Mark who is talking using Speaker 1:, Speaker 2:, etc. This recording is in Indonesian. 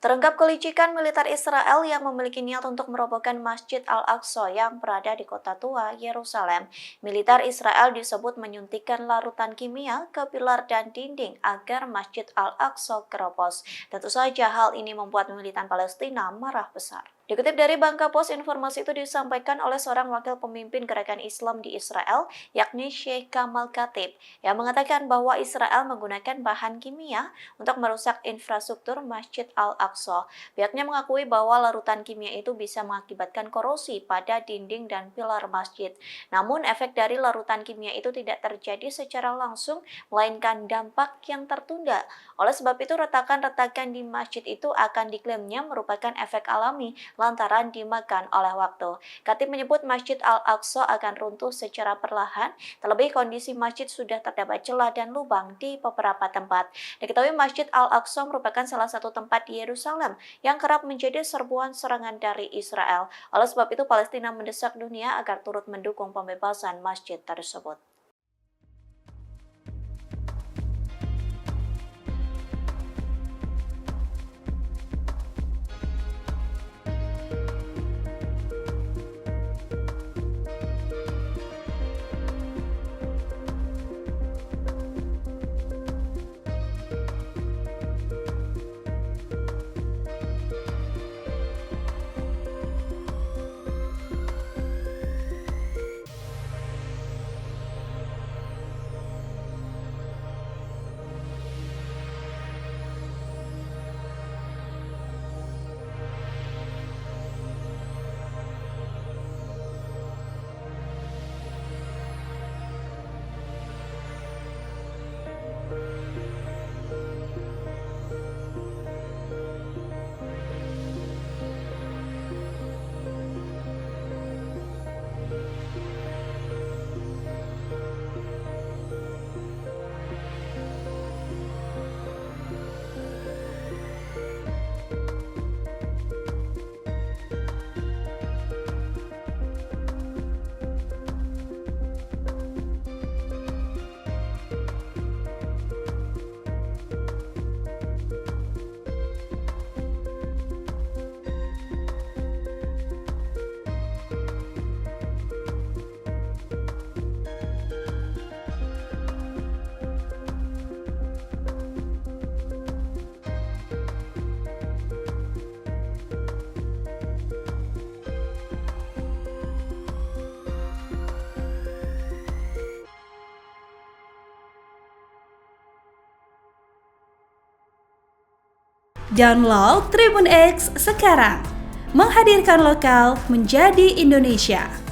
Speaker 1: Terungkap kelicikan militer Israel yang memiliki niat untuk merobohkan Masjid Al-Aqsa yang berada di kota tua, Yerusalem. Militer Israel disebut menyuntikkan larutan kimia ke pilar dan dinding agar Masjid Al-Aqsa keropos. Tentu saja hal ini membuat militan Palestina marah besar. Dikutip dari Bangka Post, informasi itu disampaikan oleh seorang wakil pemimpin gerakan Islam di Israel, yakni Sheikh Kamal Khatib, yang mengatakan bahwa Israel menggunakan bahan kimia untuk merusak infrastruktur Masjid Al-Aqsa. Pihaknya mengakui bahwa larutan kimia itu bisa mengakibatkan korosi pada dinding dan pilar masjid. Namun, efek dari larutan kimia itu tidak terjadi secara langsung, melainkan dampak yang tertunda. Oleh sebab itu, retakan-retakan di masjid itu akan diklaimnya merupakan efek alami lantaran dimakan oleh waktu. Khatib menyebut Masjid Al-Aqsa akan runtuh secara perlahan, terlebih kondisi masjid sudah terdapat celah dan lubang di beberapa tempat. Diketahui Masjid Al-Aqsa merupakan salah satu tempat di Yerusalem yang kerap menjadi serbuan serangan dari Israel. Oleh sebab itu, Palestina mendesak dunia agar turut mendukung pembebasan masjid tersebut.
Speaker 2: Download Tribun X sekarang, menghadirkan lokal menjadi Indonesia.